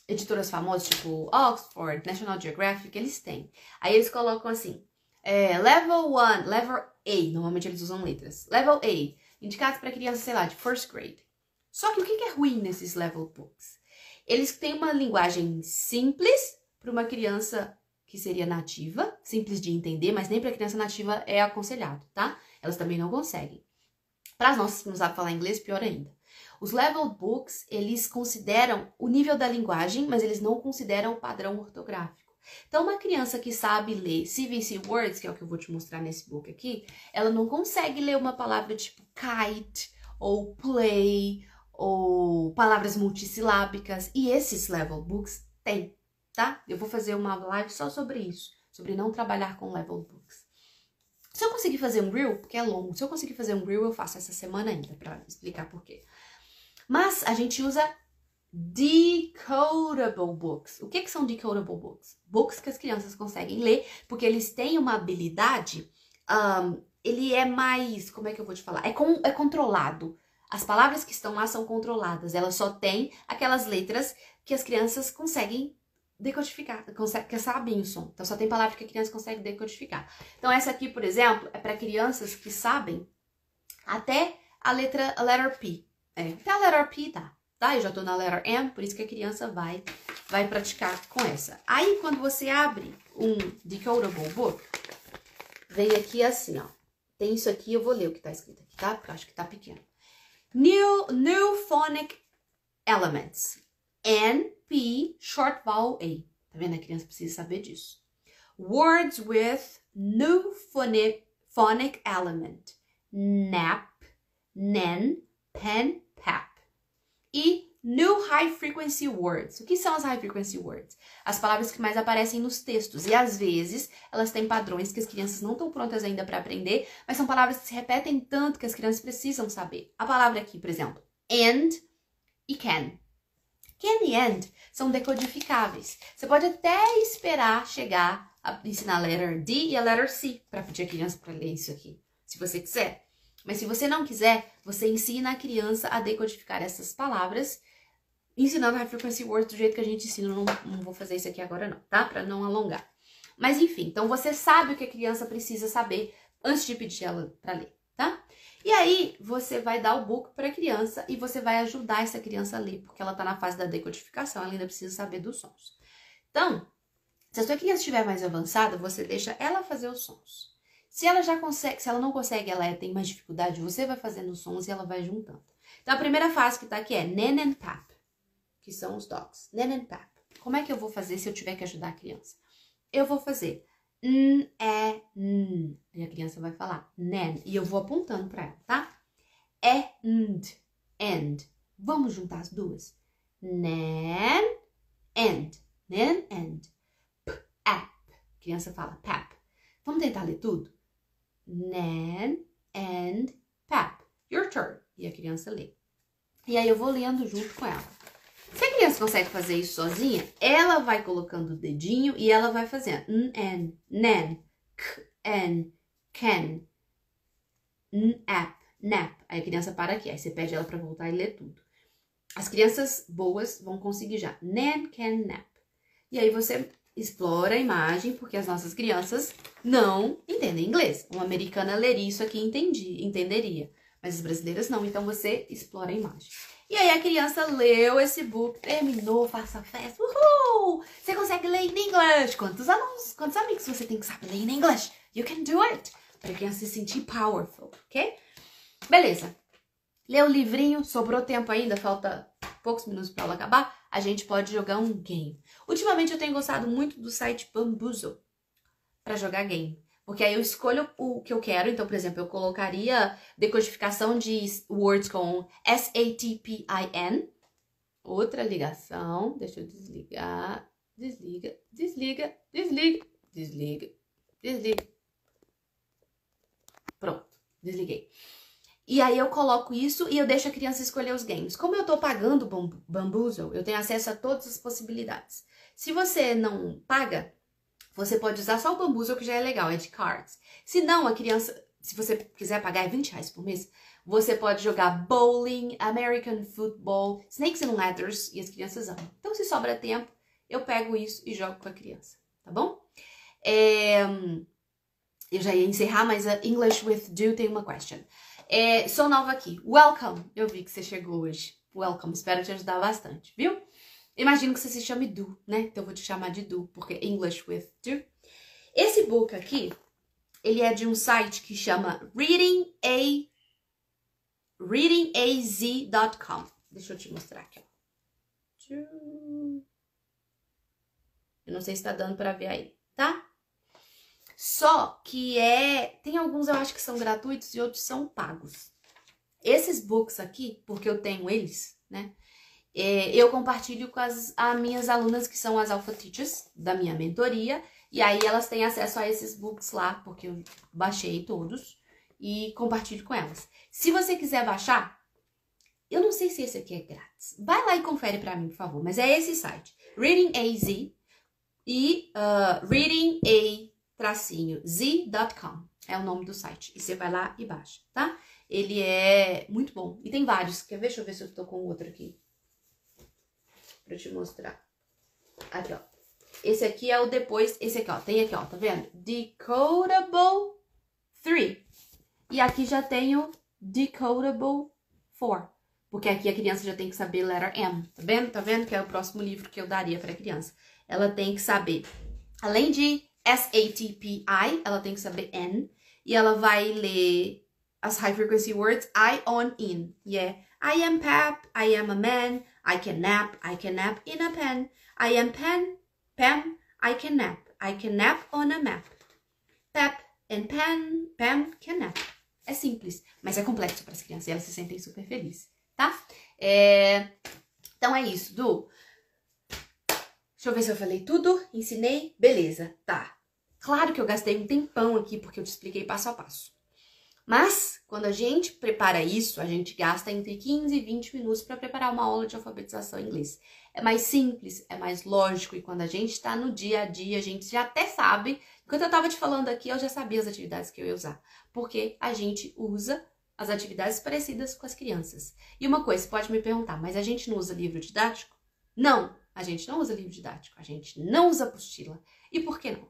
editoras famosas, tipo Oxford, National Geographic, eles têm. Aí eles colocam assim, level 1, level A, normalmente eles usam letras. Level A, indicados para crianças, sei lá, de first grade. Só que o que é ruim nesses level books? Eles têm uma linguagem simples para uma criança que seria nativa, simples de entender, mas nem para criança nativa é aconselhado, tá? Elas também não conseguem. Para as nossas que não sabem falar inglês, pior ainda. Os level books, eles consideram o nível da linguagem, mas eles não consideram o padrão ortográfico. Então, uma criança que sabe ler CVC Words, que é o que eu vou te mostrar nesse book aqui, ela não consegue ler uma palavra tipo kite, ou play, ou palavras multissilábicas. E esses level books têm, tá? Eu vou fazer uma live só sobre isso, sobre não trabalhar com level books. Se eu conseguir fazer um reel, porque é longo, se eu conseguir fazer um reel, eu faço essa semana ainda, pra explicar por quê. Mas a gente usa decodable books. O que são decodable books? Books que as crianças conseguem ler, porque eles têm uma habilidade, ele é mais, como é que eu vou te falar? É controlado. As palavras que estão lá são controladas, elas só têm aquelas letras que as crianças conseguem decodificar, que sabem o som. Então, só tem palavras que a criança consegue decodificar. Então, essa aqui, por exemplo, é para crianças que sabem até a letter P. Até a letter P tá? Eu já tô na letter M, por isso que a criança vai praticar com essa. Aí, quando você abre um decodable book, vem aqui assim, ó. Tem isso aqui, eu vou ler o que tá escrito aqui, tá? Porque eu acho que tá pequeno. New phonic elements. N, P, short vowel A. Tá vendo? A criança precisa saber disso. Words with new phonic element. Nap, nen, pen, pap. E new high frequency words. O que são as high frequency words? As palavras que mais aparecem nos textos. E às vezes elas têm padrões que as crianças não estão prontas ainda para aprender, mas são palavras que se repetem tanto que as crianças precisam saber. A palavra aqui, por exemplo, and e can. Can e and são decodificáveis. Você pode até esperar chegar a ensinar a letter D e a letter C para pedir a criança para ler isso aqui, se você quiser. Mas se você não quiser, você ensina a criança a decodificar essas palavras, ensinando high frequency words do jeito que a gente ensina. Não vou fazer isso aqui agora não, tá? Para não alongar. Mas enfim, então você sabe o que a criança precisa saber antes de pedir ela para ler, tá? E aí, você vai dar o book para a criança e você vai ajudar essa criança a ler, porque ela está na fase da decodificação, ela ainda precisa saber dos sons. Então, se a sua criança estiver mais avançada, você deixa ela fazer os sons. Se ela não consegue, ela tem mais dificuldade, você vai fazendo os sons e ela vai juntando. Então, a primeira fase que tá aqui é Nen and Pap, que são os dogs. Nen and Pap. Como é que eu vou fazer se eu tiver que ajudar a criança? Eu vou fazer n. E a criança vai falar nen. E eu vou apontando pra ela, tá? And. Vamos juntar as duas. Nen, and. Nen, and. P-ap. A criança fala pap. Vamos tentar ler tudo? Nen, and, pap. Your turn. E a criança lê. E aí eu vou lendo junto com ela. Se a criança consegue fazer isso sozinha, ela vai colocando o dedinho e ela vai fazendo n, nen, k, n, can, ap, nap. Aí a criança para aqui, aí você pede ela para voltar e ler tudo. As crianças boas vão conseguir já. Nen, can, nap. E aí você explora a imagem, porque as nossas crianças não entendem inglês. Uma americana leria isso aqui e entenderia. Mas as brasileiras não, então você explora a imagem. E aí a criança leu esse book, terminou, faça festa, uhul! Você consegue ler em inglês. Quantos amigos você tem que saber ler em inglês? You can do it! Para a criança se sentir powerful, ok? Beleza. Leu o livrinho, sobrou tempo ainda, falta poucos minutos para ela acabar. A gente pode jogar um game. Ultimamente eu tenho gostado muito do site Bamboozle para jogar game. Porque aí eu escolho o que eu quero. Então, por exemplo, eu colocaria decodificação de words com S-A-T-P-I-N. Outra ligação. Deixa eu desligar. Desliga. Pronto, desliguei. E aí eu coloco isso e eu deixo a criança escolher os games. Como eu tô pagando o Bamboozle, eu tenho acesso a todas as possibilidades. Se você não paga, você pode usar só o Bamboozle, que já é legal, é de cards. Se não, a criança, se você quiser pagar é R$20 por mês, você pode jogar bowling, American football, snakes and ladders, e as crianças amam. Então, se sobra tempo, eu pego isso e jogo com a criança, tá bom? Eu já ia encerrar, mas a English with Do tem uma question. Sou nova aqui. Welcome. Eu vi que você chegou hoje. Welcome. Espero te ajudar bastante, viu? Imagino que você se chame Do, né? Então eu vou te chamar de Do, porque English with Do. Esse book aqui, ele é de um site que chama readingaz.com. Deixa eu te mostrar aqui, ó. Eu não sei se tá dando pra ver aí, tá? Só que tem alguns eu acho que são gratuitos e outros são pagos. Esses books aqui, porque eu tenho eles, né? Eu compartilho com as minhas alunas que são as Alpha Teachers da minha mentoria. E aí elas têm acesso a esses books lá, porque eu baixei todos e compartilho com elas. Se você quiser baixar, eu não sei se esse aqui é grátis. Vai lá e confere pra mim, por favor. Mas é esse site, readingaz e readingaz.com é o nome do site. E você vai lá e baixa, tá? Ele é muito bom. E tem vários. Quer ver? Deixa eu ver se eu tô com outro aqui. Pra te mostrar. Aqui, ó. Esse aqui é o depois. Esse aqui, ó. Tem aqui, ó. Tá vendo? Decodable 3. E aqui já tem o Decodable 4. Porque aqui a criança já tem que saber letter M. Tá vendo? Tá vendo? Que é o próximo livro que eu daria pra criança. Ela tem que saber, além de SATPI, ela tem que saber N. E ela vai ler as high frequency words I, on, in. E é I am Pap, I am a man, I can nap in a pen. I am pen, Pam, I can nap on a map. Pap and pen, Pam can nap. É simples, mas é complexo para as crianças e elas se sentem super felizes, tá? Então é isso, Du. Deixa eu ver se eu falei tudo, ensinei, beleza, tá. Claro que eu gastei um tempão aqui porque eu te expliquei passo a passo. Mas, quando a gente prepara isso, a gente gasta entre 15 e 20 minutos para preparar uma aula de alfabetização em inglês. É mais simples, é mais lógico, e quando a gente está no dia a dia, a gente já até sabe. Enquanto eu estava te falando aqui, eu já sabia as atividades que eu ia usar. Porque a gente usa as atividades parecidas com as crianças. E uma coisa, você pode me perguntar, mas a gente não usa livro didático? Não, a gente não usa livro didático, a gente não usa apostila. E por que não?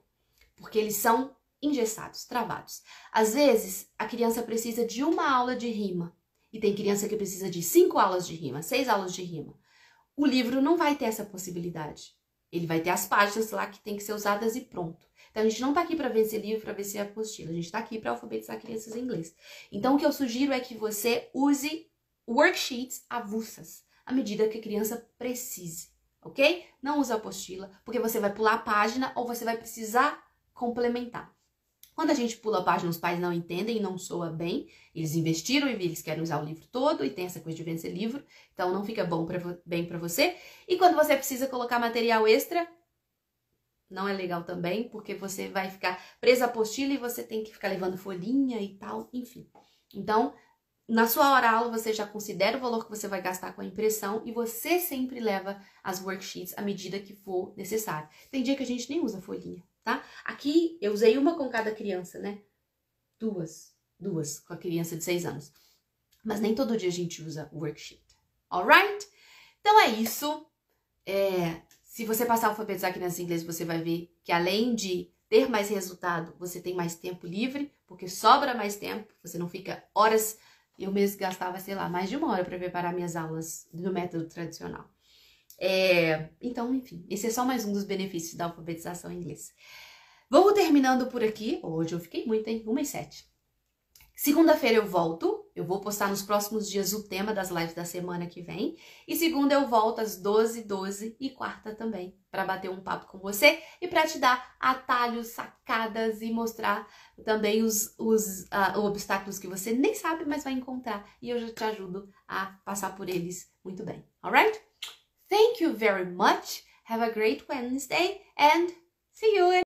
Porque eles são engessados, travados. Às vezes, a criança precisa de uma aula de rima. E tem criança que precisa de 5 aulas de rima, 6 aulas de rima. O livro não vai ter essa possibilidade. Ele vai ter as páginas lá que tem que ser usadas e pronto. Então, a gente não tá aqui para ver esse livro, para ver se é apostila. A gente tá aqui para alfabetizar crianças em inglês. Então, o que eu sugiro é que você use worksheets avulsas, à medida que a criança precise, ok? Não use apostila, porque você vai pular a página ou você vai precisar complementar. Quando a gente pula a página, os pais não entendem e não soa bem. Eles investiram e eles querem usar o livro todo e tem essa coisa de vencer livro. Então, não fica bem pra você. E quando você precisa colocar material extra, não é legal também, porque você vai ficar presa à apostila e você tem que ficar levando folhinha e tal, enfim. Então, na sua hora-aula, você já considera o valor que você vai gastar com a impressão e você sempre leva as worksheets à medida que for necessário. Tem dia que a gente nem usa folhinha. Tá? Aqui eu usei uma com cada criança, né? Duas com a criança de 6 anos. Mas nem todo dia a gente usa worksheet. Alright? Então é isso. Se você passar a alfabetizar criança em inglês, você vai ver que além de ter mais resultado, você tem mais tempo livre, porque sobra mais tempo, você não fica horas. Eu mesmo gastava, sei lá, mais de 1 hora para preparar minhas aulas do método tradicional. Então, enfim, esse é só mais um dos benefícios da alfabetização em inglês. Vamos terminando por aqui. Hoje eu fiquei muito, hein? 1h07. Segunda-feira eu volto. Eu vou postar nos próximos dias o tema das lives da semana que vem. E segunda eu volto às 12h12 e quarta também, para bater um papo com você e para te dar atalhos, sacadas e mostrar também os obstáculos que você nem sabe, mas vai encontrar. E eu já te ajudo a passar por eles muito bem. Alright? Thank you very much. Have a great Wednesday and see you.